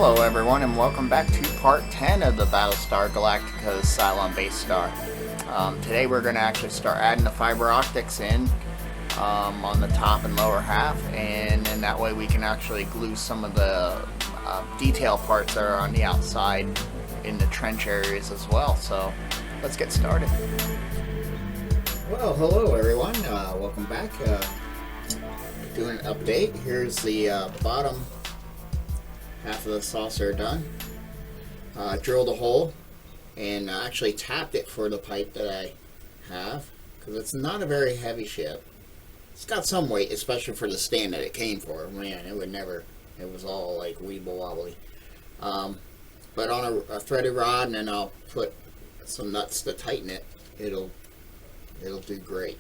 Hello everyone and welcome back to part 10 of the Battlestar Galactica's Cylon Basestar. Today we're going to actually start adding the fiber optics in on the top and lower half, and then that way we can actually glue some of the detail parts that are on the outside in the trench areas as well. So let's get started. Well, hello everyone, welcome back. Doing an update. Here's the bottom half of the saucer done. Drilled a hole and actually tapped it for the pipe that I have, because it's not a very heavy ship. It's got some weight, especially for the stand that it came for. Man, it would never, it was all like weeble wobbly. But on a threaded rod, and then I'll put some nuts to tighten it, it'll do great.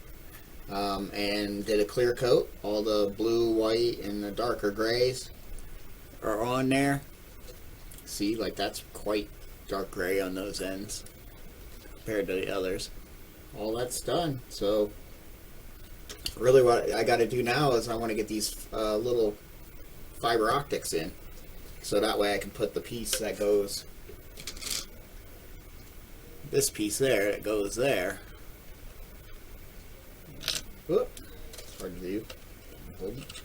And did a clear coat. All the blue, white, and the darker grays are on there. See, like that's quite dark gray on those ends compared to the others. All that's done. So really what I got to do now is I want to get these little fiber optics in, so that way I can put the piece that goes, this piece there, that goes there. Whoop, it's hard to do. Hold it.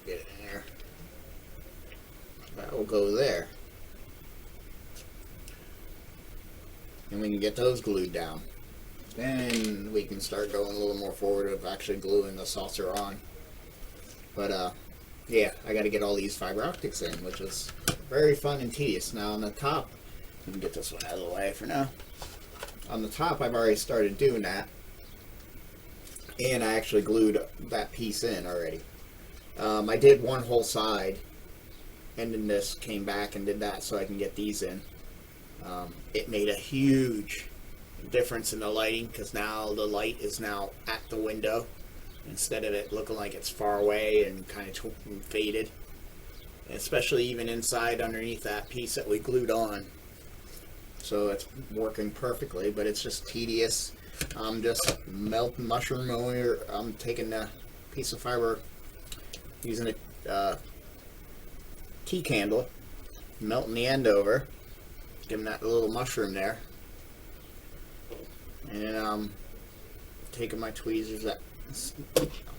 Get it in there. That will go there. And we can get those glued down. Then we can start going a little more forward of actually gluing the saucer on. But yeah, I got to get all these fiber optics in, which is very fun and tedious. Now on the top, let me get this one out of the way for now. On the top, I've already started doing that. And I actually glued that piece in already. I did one whole side, and then this came back and did that so I can get these in. It made a huge difference in the lighting, because now the light is now at the window instead of it looking like it's far away and kind of faded, especially even inside underneath that piece that we glued on. So it's working perfectly, but it's just tedious. I'm just melting mushroom over. I'm taking a piece of fiber, using a tea candle, melting the end over, giving that little mushroom there, and then I'm taking my tweezers that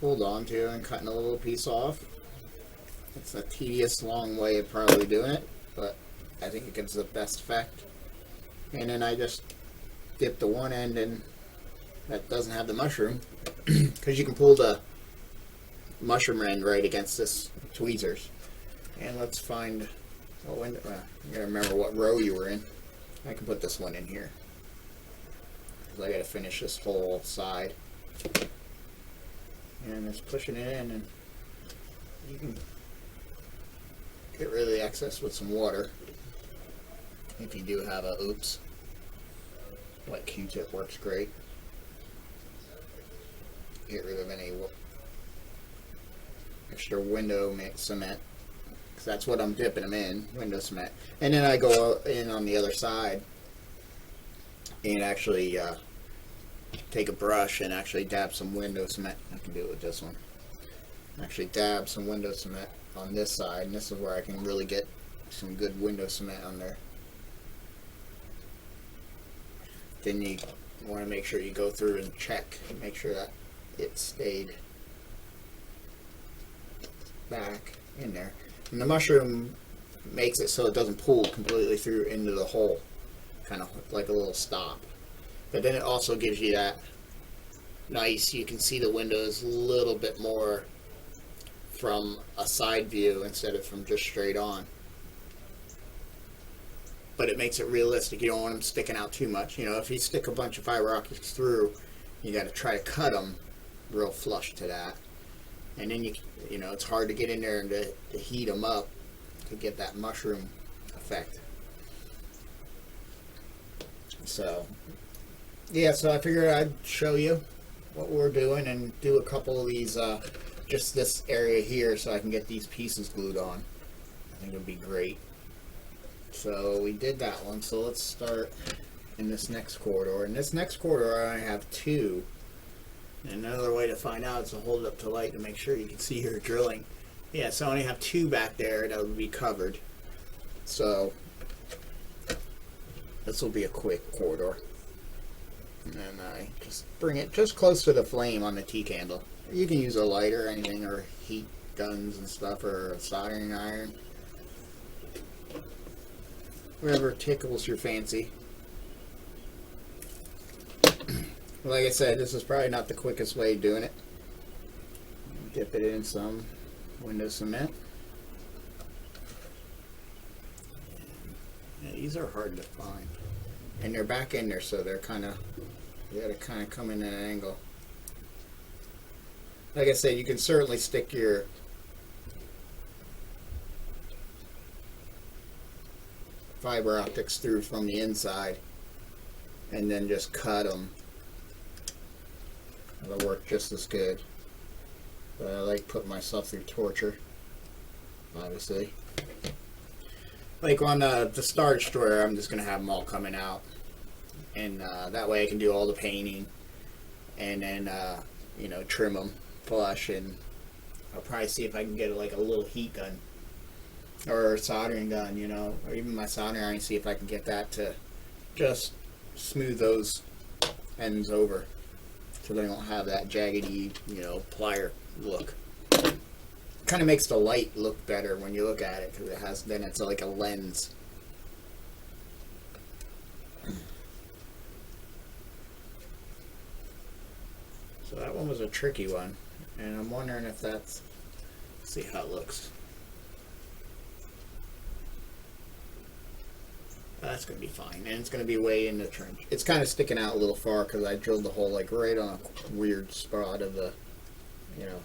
hold on to and cutting a little piece off. It's a tedious, long way of probably doing it, but I think it gives the best effect. And then I just dip the one end in that doesn't have the mushroom, because you can pull the mushroom end right against this tweezers. And let's find a window. You gotta remember what row you were in. I can put this one in here, because I gotta finish this whole side. And it's pushing it in, and you can get rid of the excess with some water. If you do have a oops, wet Q-tip works great. Get rid of any extra window cement, because that's what I'm dipping them in, window cement. And then I go in on the other side and actually take a brush and actually dab some window cement. I can do it with this one. Actually dab some window cement on this side, and this is where I can really get some good window cement on there. Then you want to make sure you go through and check and make sure that it stayed back in there. And the mushroom makes it so it doesn't pull completely through into the hole, kind of like a little stop. But then it also gives you that nice, you can see the windows a little bit more from a side view instead of from just straight on. But it makes it realistic. You don't want them sticking out too much. You know, if you stick a bunch of fiber optics through, you got to try to cut them real flush to that. And then you know, it's hard to get in there and to heat them up to get that mushroom effect. So yeah, so I figured I'd show you what we're doing and do a couple of these, just this area here, so I can get these pieces glued on. I think it'll be great. So we did that one, so let's start in this next corridor. In this next corridor I have two. And another way to find out is to hold it up to light to make sure you can see your drilling. Yeah, so I only have two back there that would be covered. So this will be a quick corridor. And then I just bring it just close to the flame on the T-candle. You can use a lighter or anything, or heat guns and stuff, or a soldering iron. Whatever tickles your fancy. Like I said, this is probably not the quickest way of doing it. Dip it in some window cement. Yeah, these are hard to find. And they're back in there, so they're kind of, you gotta kind of come in at an angle. Like I said, you can certainly stick your fiber optics through from the inside and then just cut them. It'll work just as good. But I like putting myself through torture, obviously. Like on the Star Destroyer, I'm just going to have them all coming out. And that way I can do all the painting and then, you know, trim them flush. And I'll probably see if I can get like a little heat gun or a soldering gun, you know, or even my soldering iron, see if I can get that to just smooth those ends over so they don't have that jaggedy, you know, plier look. Kind of makes the light look better when you look at it, because it has, then it's like a lens. So that one was a tricky one, and I'm wondering if that's, let's see how it looks. That's going to be fine, and it's going to be way in the trench. It's kind of sticking out a little far because I drilled the hole like right on a weird spot of the, you know,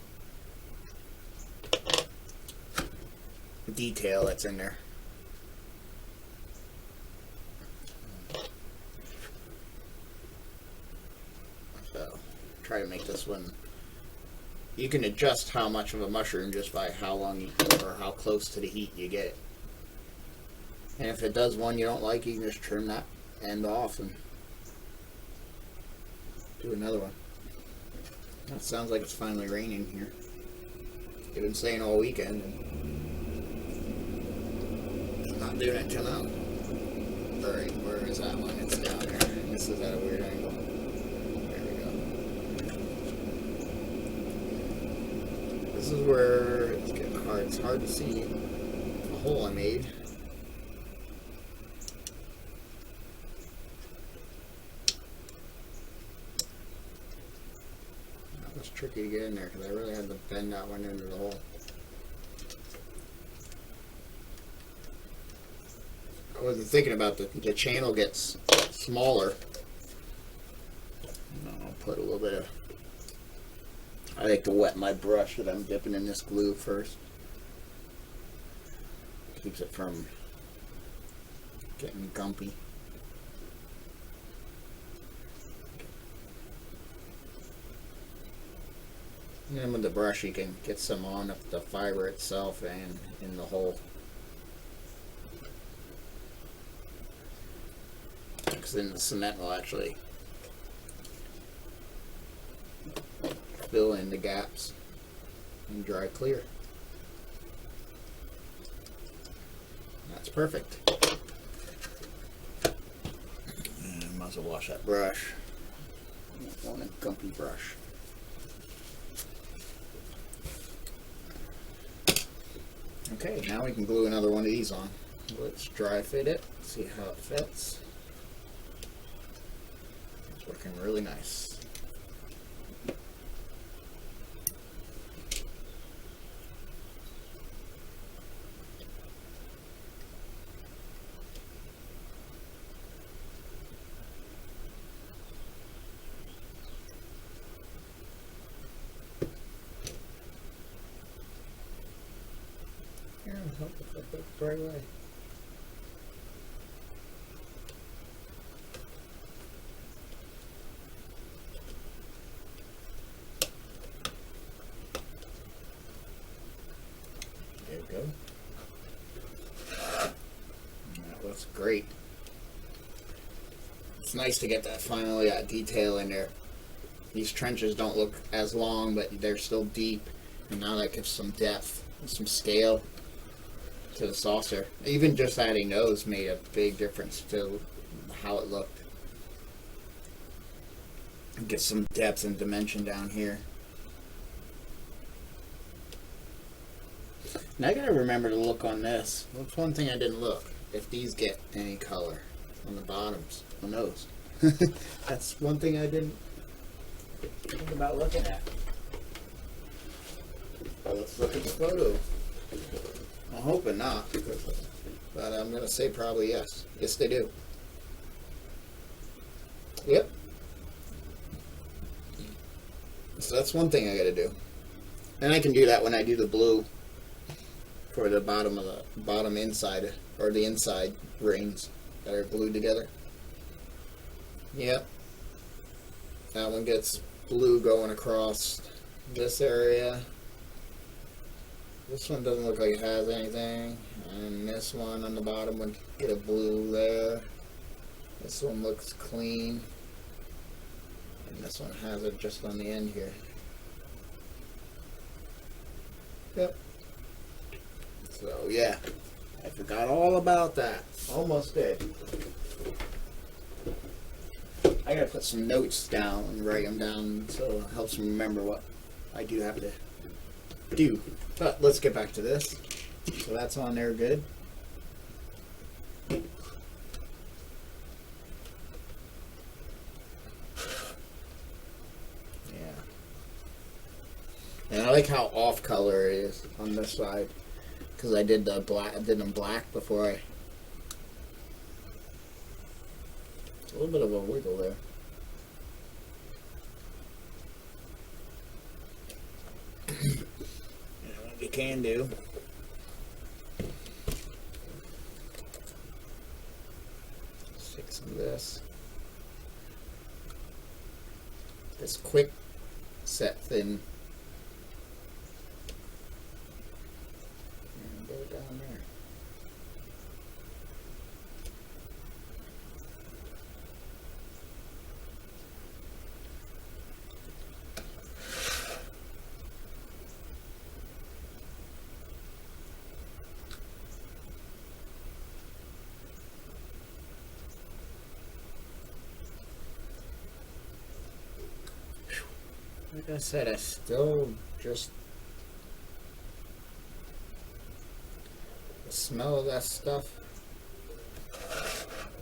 detail that's in there. So try to make this one. You can adjust how much of a mushroom just by how long you, or how close to the heat you get it. And if it does one you don't like, you can just trim that end off and do another one. That sounds like it's finally raining here. They've been saying all weekend, and I'm not doing it until now. Alright, where is that one? It's down there. This is at a weird angle. There we go. This is where it's getting hard. It's hard to see the hole I made. Tricky to get in there because I really had to bend that one into the hole. I wasn't thinking about the channel gets smaller. I'll put a little bit of, I like to wet my brush that I'm dipping in this glue first. Keeps it from getting gumpy. And then with the brush you can get some on the fiber itself and in the hole. Because then the cement will actually fill in the gaps and dry clear. That's perfect. And I might as well wash that brush. I don't want a gumpy brush. Okay, now we can glue another one of these on. Let's dry fit it, see how it fits. It's working really nice. Hope if I put it the right way. There we go. That looks great. It's nice to get that finally that detail in there. These trenches don't look as long, but they're still deep, and now that gives some depth and some scale. to the saucer. Even just adding those made a big difference to how it looked. Get some depth and dimension down here. Now I gotta remember to look on this. That's one thing I didn't look. If these get any color on the bottoms, on those. That's one thing I didn't think about looking at. Well, let's look at the photo. I'm hoping not, but I'm gonna say probably yes. Yes, they do. Yep. So that's one thing I gotta do. And I can do that when I do the blue for the bottom of the bottom inside, or the inside rings that are glued together. Yep. That one gets blue going across this area. This one doesn't look like it has anything. And this one on the bottom would get a blue there. This one looks clean. And this one has it just on the end here. Yep. So yeah, I forgot all about that. Almost did. I gotta put some notes down and write them down so it helps me remember what I do have to do. But let's get back to this. So that's on there good. And I like how off color it is on this side, because I did the black. I did them black before I. It's a little bit of a wiggle there. What you can do. Stick some of this. This quick set thin. Down there. Like I said, I still just the smell of that stuff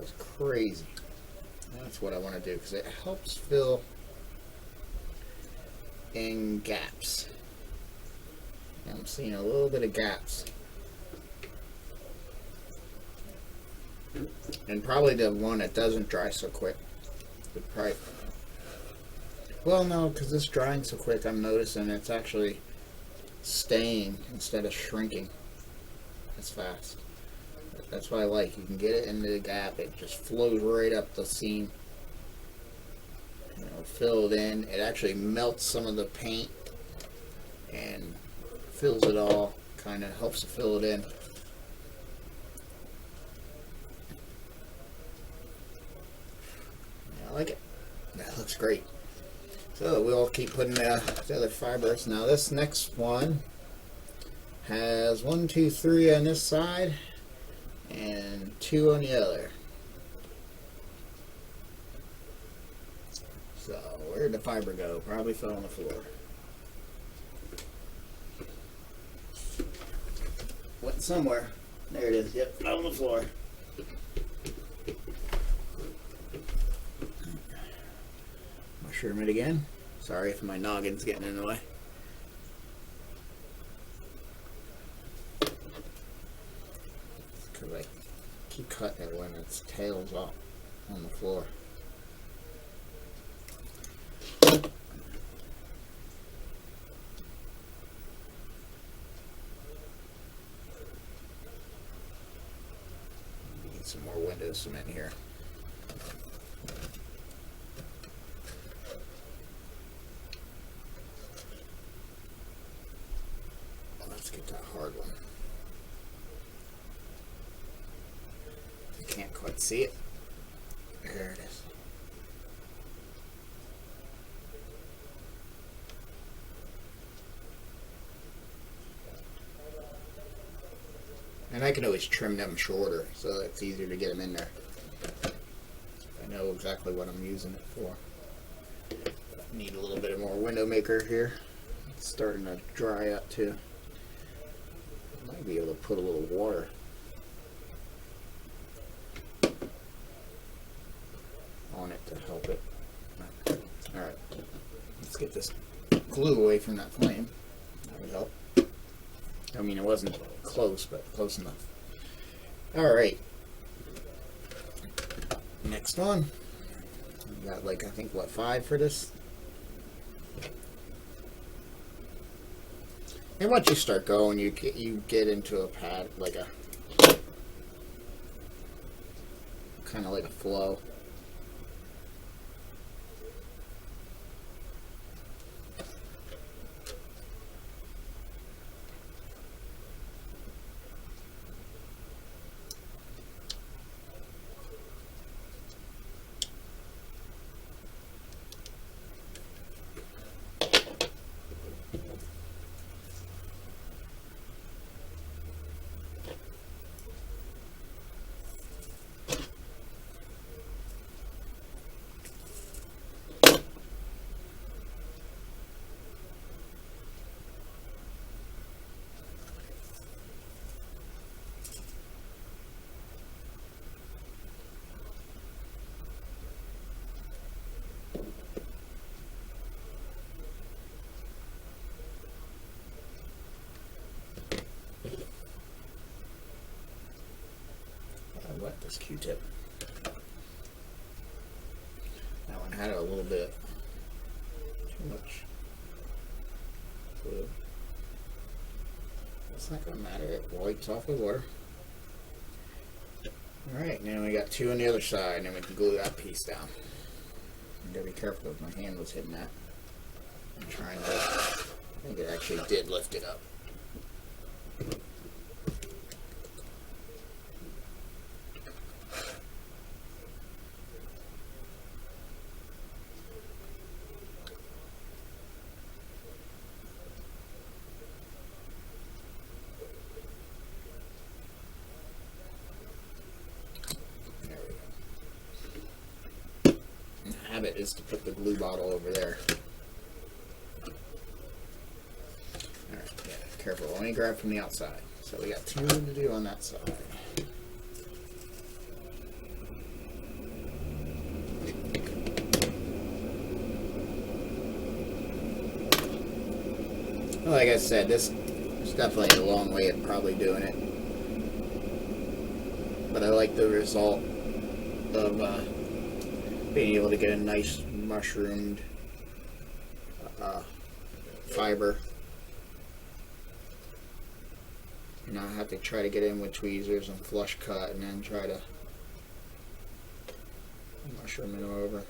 is crazy. That's what I want to do because it helps fill in gaps. I'm seeing a little bit of gaps. And probably the one that doesn't dry so quick would probably. Well, no, because this drying so quick, I'm noticing it's actually staying instead of shrinking as fast. That's what I like. You can get it into the gap. It just flows right up the seam. You know, filled in. It actually melts some of the paint and fills it all. Kind of helps to fill it in. I like it. That looks great. So we'll keep putting the other fibers. Now this next one has 1, 2, 3 on this side and 2 on the other. So where'd the fiber go? Probably fell on the floor. Went somewhere. There it is. Yep, fell on the floor. Mushroom it again. Sorry if my noggin's getting in the way. Because I keep cutting it when its tail's up on the floor. Need some more window cement here. Let's get that hard one. I can't quite see it. There it is. And I can always trim them shorter so that it's easier to get them in there. I know exactly what I'm using it for. Need a little bit more window maker here. It's starting to dry up too. Might be able to put a little water on it to help it. Alright, let's get this glue away from that flame. That would help. I mean, it wasn't close, but close enough. Alright. Next one. We got like, I think, what, 5 for this? And once you start going, you get into a pad, like a kind of like a flow. Wet this Q-tip. That one had a little bit too much glue. It's not going to matter, it wipes off the water. Alright, now we got 2 on the other side, and then we can glue that piece down. You gotta be careful if my hand was hitting that. I'm trying to, I think it actually did lift it up. Habit is to put the glue bottle over there. Alright, yeah, careful. Let me grab from the outside. So we got 2 to do on that side. Well, like I said, this is definitely a long way of probably doing it. But I like the result of being able to get a nice mushroomed fiber. And not have to try to get in with tweezers and flush cut and then try to mushroom it over.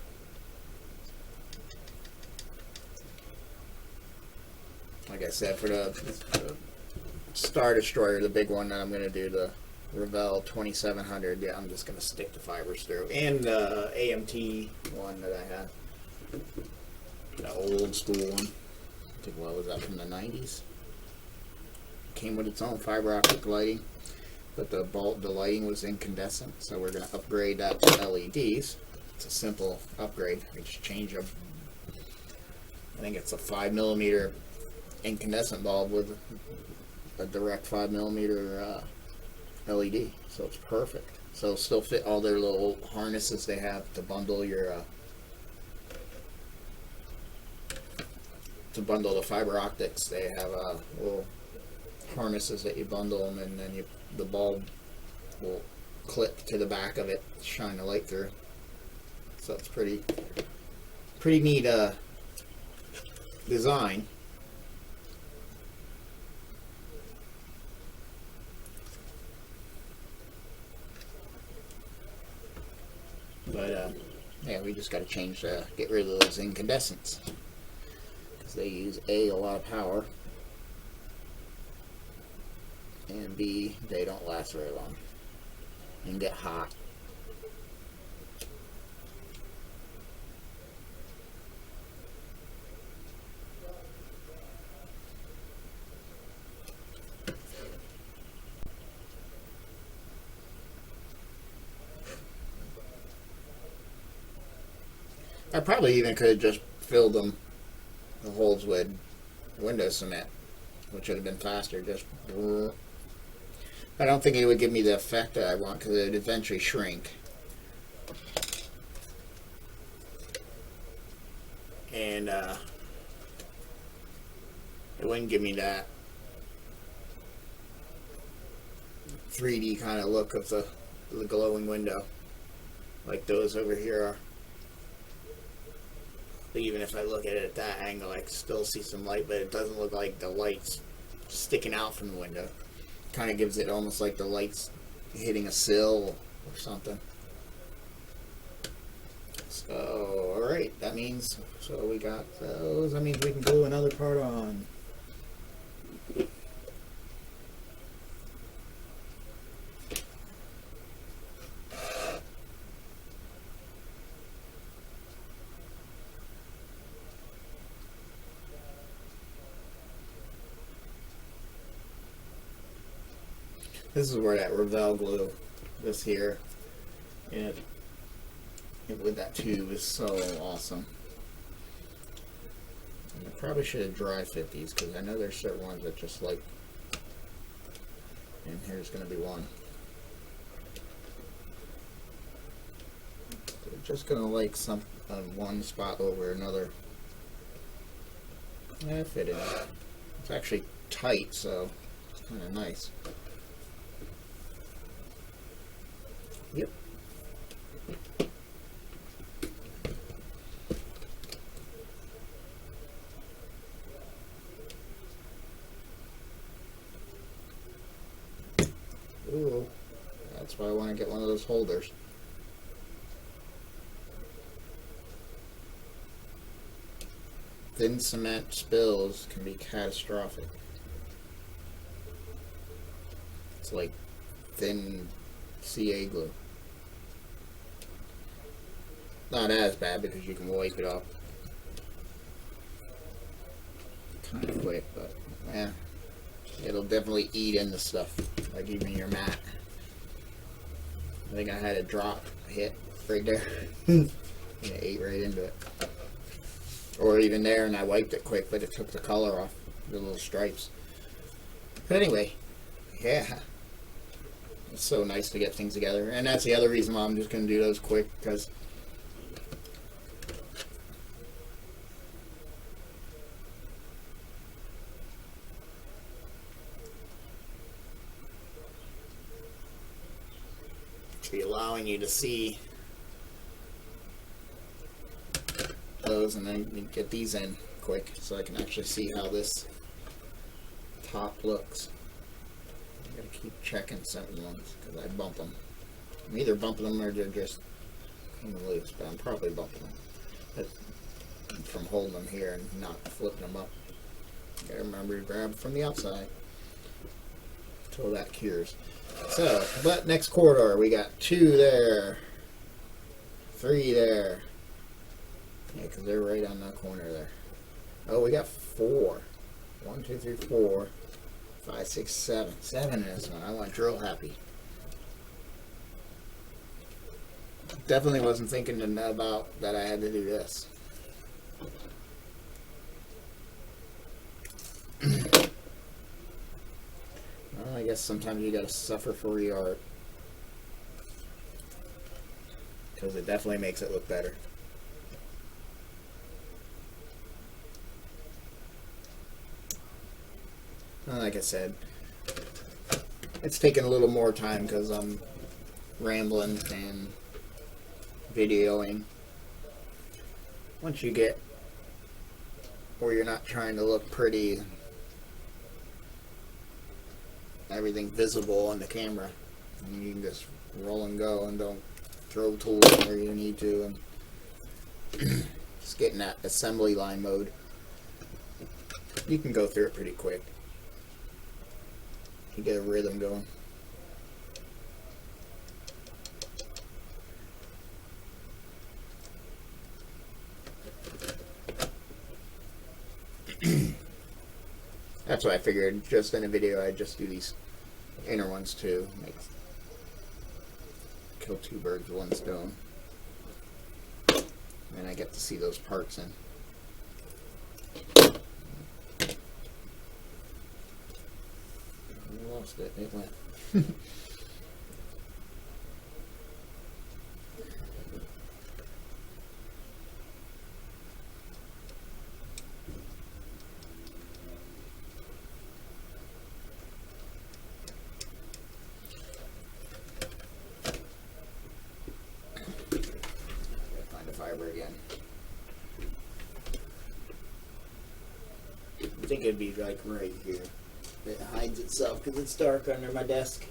Like I said, for the Star Destroyer, the big one that I'm going to do, the Revell 2700, yeah, I'm just going to stick the fibers through. And the AMT one that I had, the old school one, I think, what was that, from the 90s? Came with its own fiber optic lighting, but the lighting was incandescent, so we're going to upgrade that to LEDs. It's a simple upgrade. We just change them. I think it's a 5mm incandescent bulb with a direct 5mm LED, so it's perfect. So it'll still fit all their little harnesses they have to bundle your to bundle the fiber optics. They have little harnesses that you bundle them, and then the bulb will clip to the back of it, shine the light through. So it's pretty neat design. But yeah, we just got to change, get rid of those incandescents, because they use A lot of power, and B, they don't last very long and get hot. I probably even could have just filled them, the holes with window cement, which would have been faster. Just, I don't think it would give me the effect that I want because it would eventually shrink. And it wouldn't give me that 3D kind of look of the glowing window like those over here are. But even if I look at it at that angle, I can still see some light, but it doesn't look like the light's sticking out from the window. Kind of gives it almost like the light's hitting a sill or something. So, alright, that means, so we got those, that means we can glue another part on. This is where that Revell glue, this here, it with that tube is so awesome. And I probably should have dry fit these because I know there's certain ones that just like, and here's going to be one. They're just going to like some one spot over another. Yeah, it fit in. It's actually tight, so it's kind of nice. Yep. Ooh, that's why I want to get one of those holders. Thin cement spills can be catastrophic. It's like thin CA glue. Not as bad because you can wipe it off kind of quick, but yeah, it'll definitely eat into stuff, like even your mat. I think I had a drop hit right there. It ate right into it. Or even there, and I wiped it quick, but it took the color off, the little stripes. But anyway, yeah. It's so nice to get things together. And that's the other reason why I'm just going to do those quick, because to be allowing you to see those, and then get these in quick so I can actually see how this top looks. I gotta keep checking certain ones because I bump them. I'm either bumping them or they're just coming loose, but I'm probably bumping them. But from holding them here and not flipping them up. Gotta remember to grab from the outside until that cures. So, but next corridor, we got 2 there, 3 there. Yeah, because they're right on that corner there. Oh, we got 4. 1, 2, 3, 4, 5, 6, 7. 7 in this one. I want drill happy. Definitely wasn't thinking about that I had to do this. Well, I guess sometimes you gotta suffer for your art. Because it definitely makes it look better. Like I said, it's taking a little more time because I'm rambling and videoing. Once you get where you're not trying to look pretty, everything visible on the camera, and you can just roll and go and don't throw tools where you need to, and just get in that assembly line mode. You can go through it pretty quick. You get a rhythm going. That's why I figured just in a video I'd just do these inner ones too. Kill 2 birds with 1 stone. And I get to see those parts in. We lost it. It went. Find a fiber again. I think it'd be like right here. It hides itself because it's dark under my desk.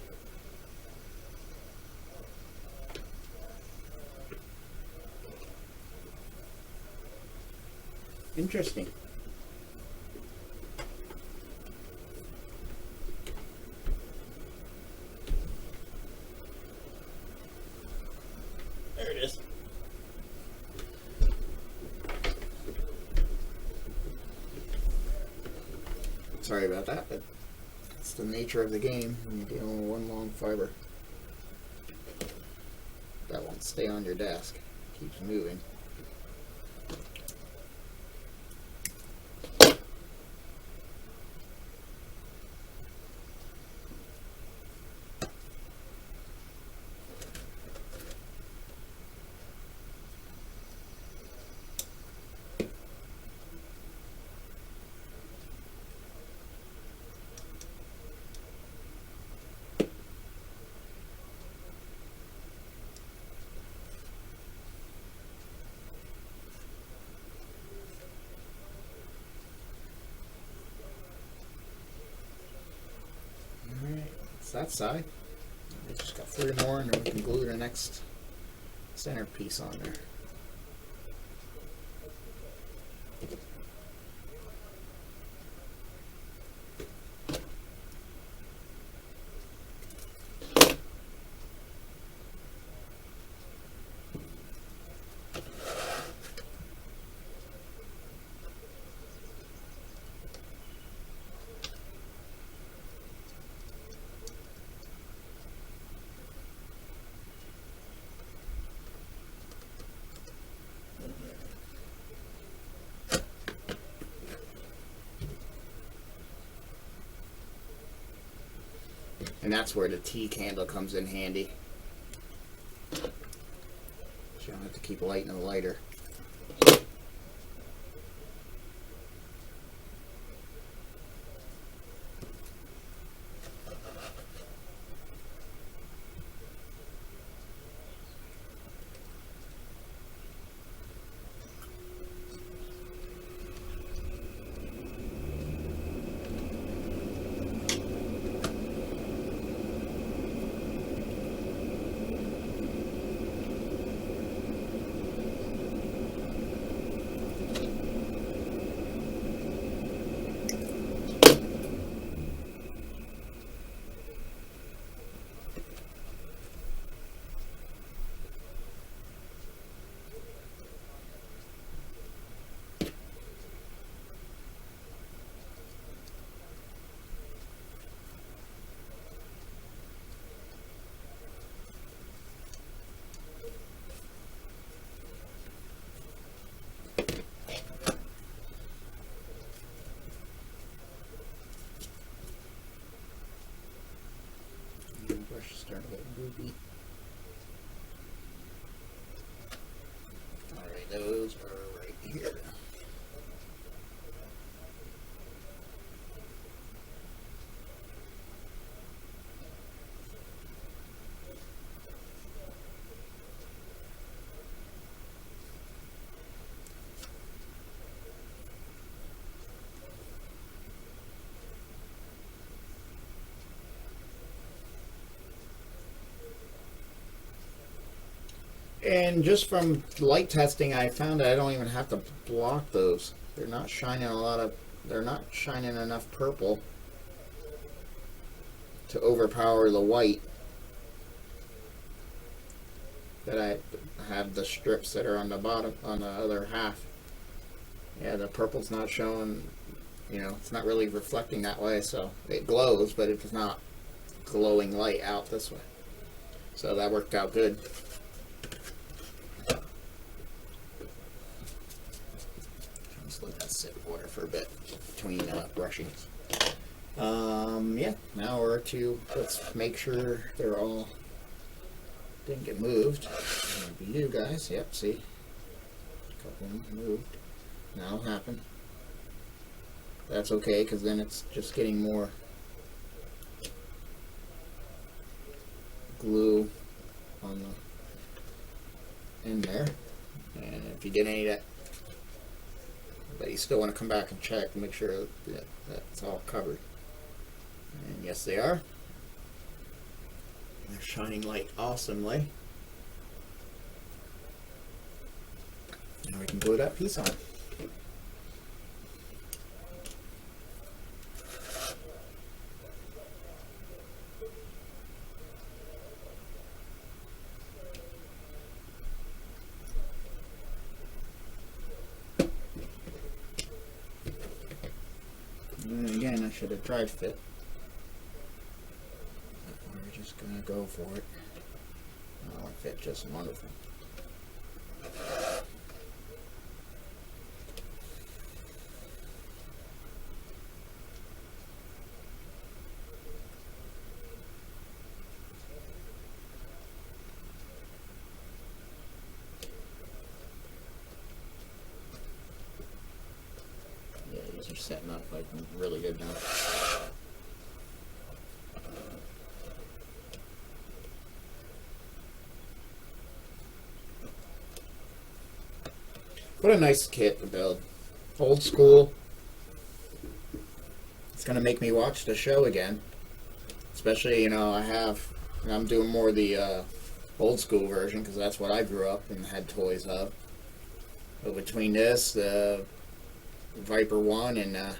Interesting. There it is. Sorry about that, but it's the nature of the game when you're dealing with one long fiber. That won't stay on your desk. It keeps moving. That side. We just got 3 more and then we can glue the next centerpiece on there. And that's where the T candle comes in handy. So you don't have to keep lighting the lighter. Brush is starting to get goopy. Alright, those are right here. And just from light testing, I found that I don't even have to block those. They're not shining they're not shining enough purple to overpower the white. That I have the strips that are on the bottom, on the other half. Yeah, the purple's not showing, you know, it's not really reflecting that way, so it glows, but it's not glowing light out this way. So that worked out good. Just let that sit in water for a bit between brushings. Yeah, now we're to, let's make sure they're all, didn't get moved. That'd be you guys, yep, see? A couple of them moved. Now it'll happen. That's okay, because then it's just getting more glue on the in there. And if you get any of that, but you still want to come back and check and make sure that that's all covered. And yes, they are. They're shining light awesomely. Now we can glue that piece on. And again, I should have dry fit. But we're just gonna go for it. Oh, it fit just wonderful. Yeah, these are setting up like really good now. What a nice kit to build. Old school. It's going to make me watch the show again. Especially, you know, I'm doing more the old school version because that's what I grew up and had toys of. But between this, the Viper 1 and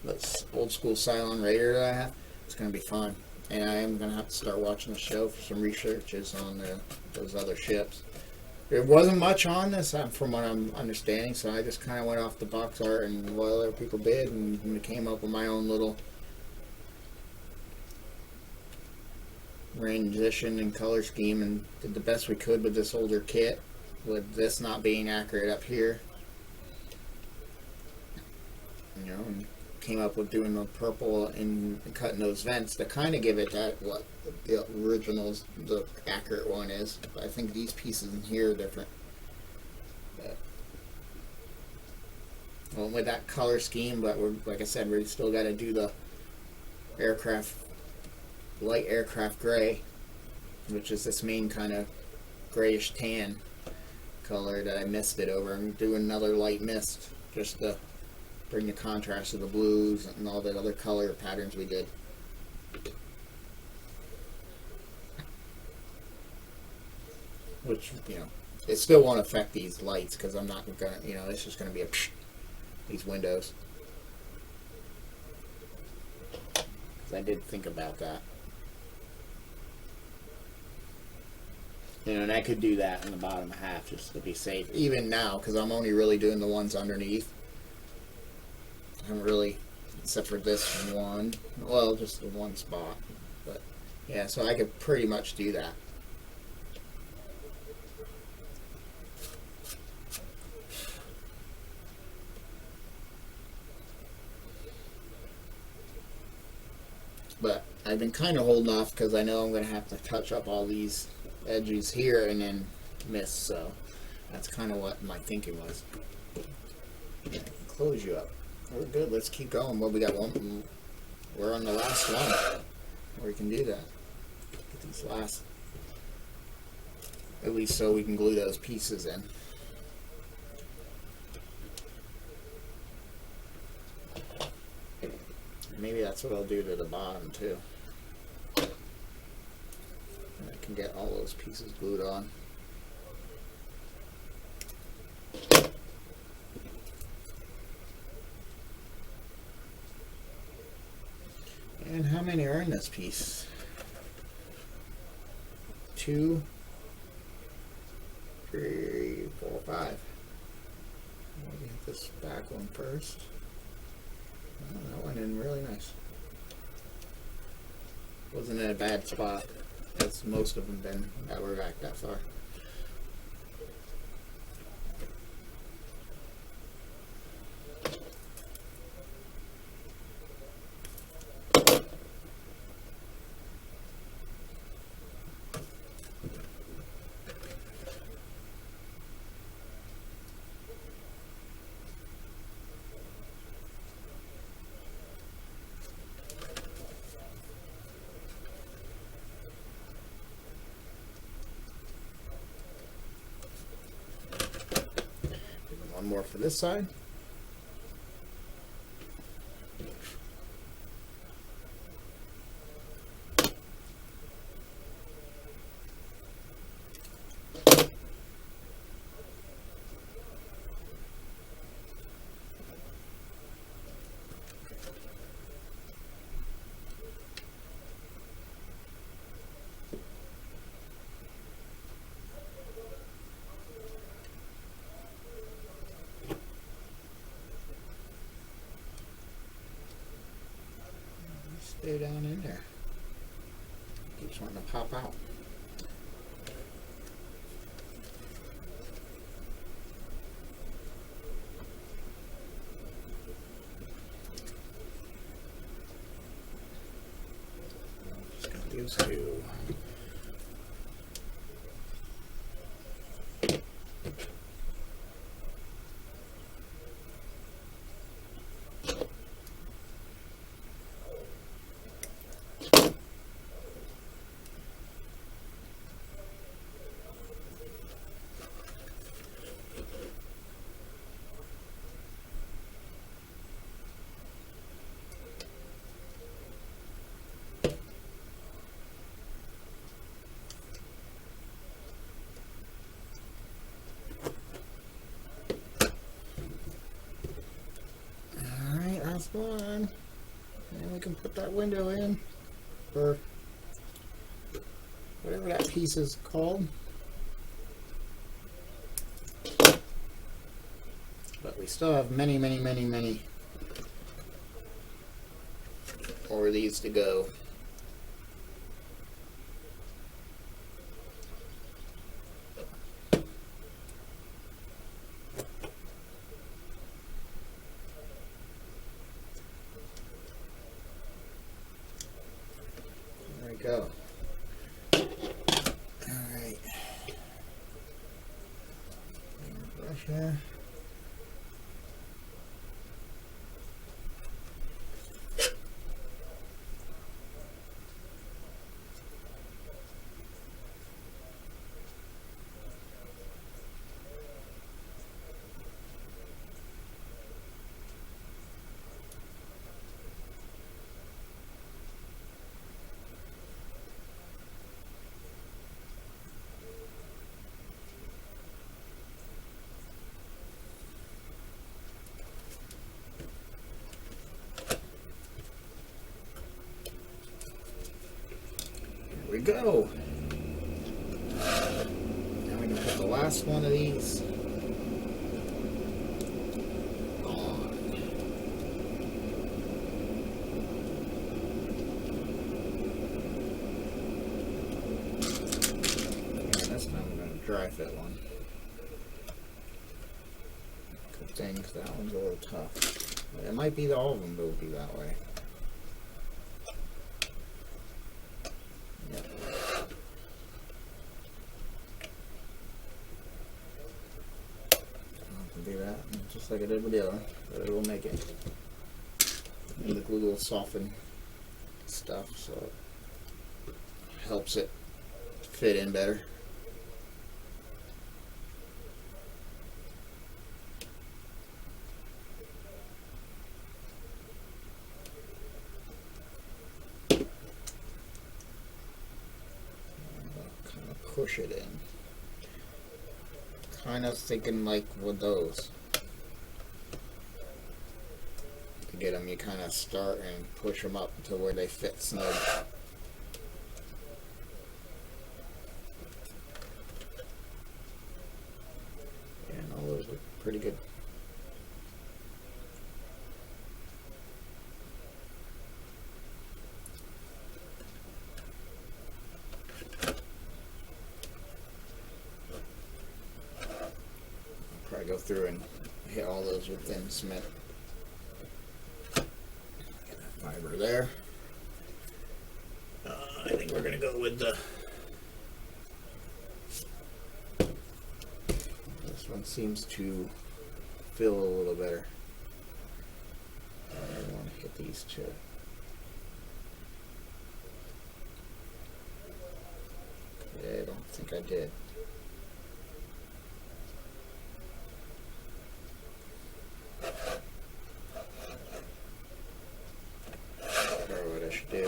this old school Cylon Raider that I have, it's going to be fun. And I am going to have to start watching the show for some researches on those other ships. There wasn't much on this from what I'm understanding, so I just kind of went off the box art and what other people did and came up with my own little rendition and color scheme and did the best we could with this older kit, with this not being accurate up here. You know, and came up with doing the purple and cutting those vents to kind of give it that what the originals, the accurate one is. But I think these pieces in here are different. But, well, with that color scheme, but we're, like I said, we still got to do the aircraft, light aircraft gray, which is this main kind of grayish tan color that I misted over. I'm doing another light mist just to bring the contrast of the blues and all that other color patterns we did. Which, you know, it still won't affect these lights because I'm not gonna, you know, it's just gonna be a these windows. Because I did think about that. You know, and I could do that in the bottom half just to be safe. Even now, because I'm only really doing the ones underneath. I haven't really, except for this one, well, just the one spot. But yeah, so I could pretty much do that. But I've been kind of holding off because I know I'm going to have to touch up all these edges here and then miss, so that's kind of what my thinking was. Yeah, close you up. We're good. Let's keep going. Well, we got one. We're on the last one. We can do that. Get these last, at least so we can glue those pieces in. Maybe that's what I'll do to the bottom too. And I can get all those pieces glued on. And how many are in this piece? 2, 3, 4, 5. Let me get this back one first. Oh, that went in really nice. Wasn't in a bad spot, as most of them been that were back that far. one more for this side. Stay down in there. Keeps wanting to pop out. Just got these two. One, and we can put that window in, or whatever that piece is called. But we still have many more of these to go. Go. Alright. Brush here. We go. Now we can put the last one of these on. And this time I'm going to dry fit one. Good thing, because that one's a little tough. But it might be that all of them will be that way. Do that just like I did with the other, but it will make it. And the glue will soften stuff, so it helps it fit in better. Kind of push it in. Kind of thinking like with those. To get them, you kind of start and push them up to where they fit snug. And all those look pretty good. Go through and hit all those with thin cement. Get that fiber there. I think we're going to go with the... This one seems to feel a little better. I want to hit these two. Okay, I don't think I did.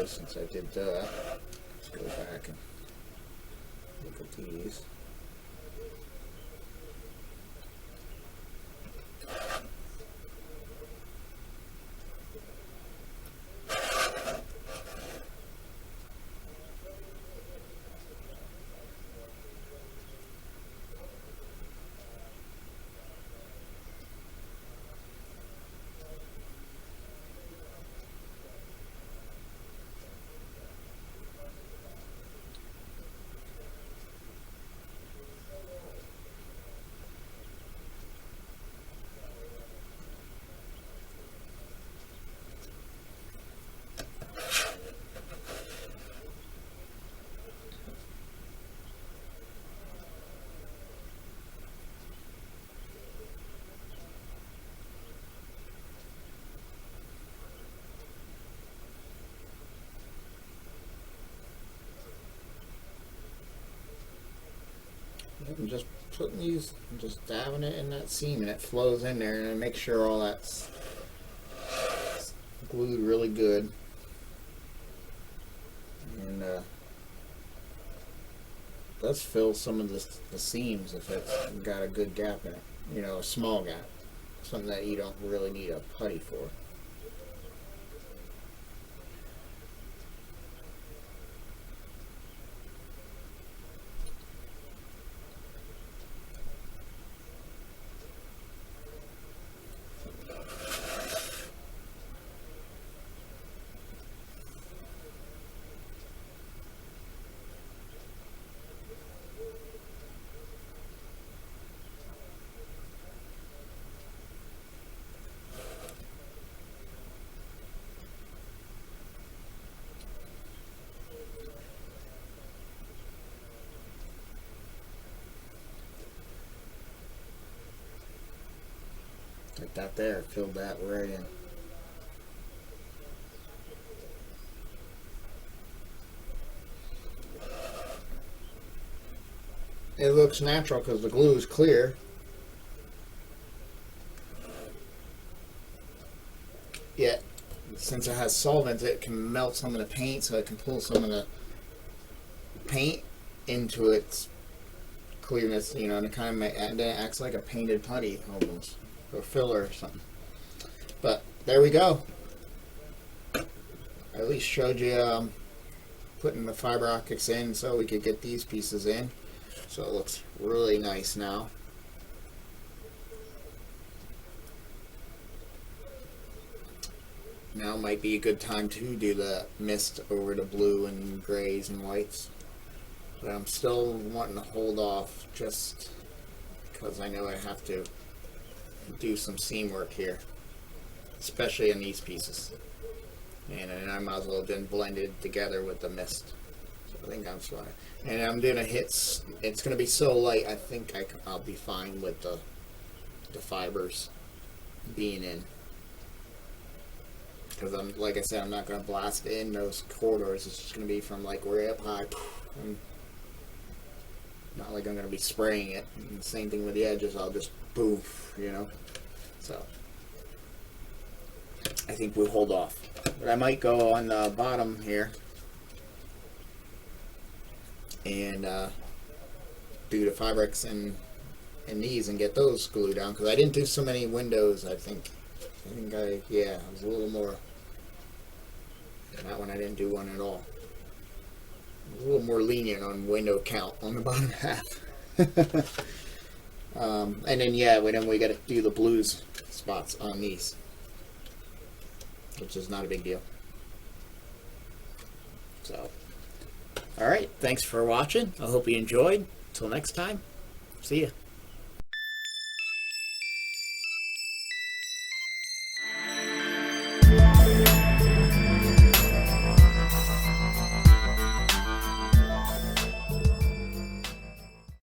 windows since I did that. Let's go back and look at these. I'm just putting these, I'm just dabbing it in that seam and it flows in there, and I make sure all that's glued really good. And does fill some of the seams if it's got a good gap in it, you know, a small gap, something that you don't really need a putty for. Like that there, filled that right in. It looks natural because the glue is clear. Yet, since it has solvent, it can melt some of the paint, so it can pull some of the paint into its clearness, you know, and it kind of and then it acts like a painted putty almost, or filler or something. But there we go. I at least showed you putting the fiber optics in so we could get these pieces in. So it looks really nice now. Now might be a good time to do the mist over the blue and grays and whites. But I'm still wanting to hold off just because I know I have to do some seam work here, especially in these pieces. And I might as well then blend it together with the mist. So I think I'm fine. And I'm doing a hit. It's going to be so light, I think I'll be fine with the fibers being in. Because I'm, like I said, I'm not going to blast in those corridors. It's just going to be from like way up high. Not like I'm going to be spraying it. And the same thing with the edges. I'll just poof, you know. So I think we'll hold off. But I might go on the bottom here and do the fabrics in these and get those glued down. Because I didn't do so many windows, I think. Yeah, I was a little more. That one I didn't do one at all. I was a little more lenient on window count on the bottom half. And then yeah, then we got to do the blues spots on these, which is not a big deal. So, all right, thanks for watching. I hope you enjoyed. Till next time, see ya.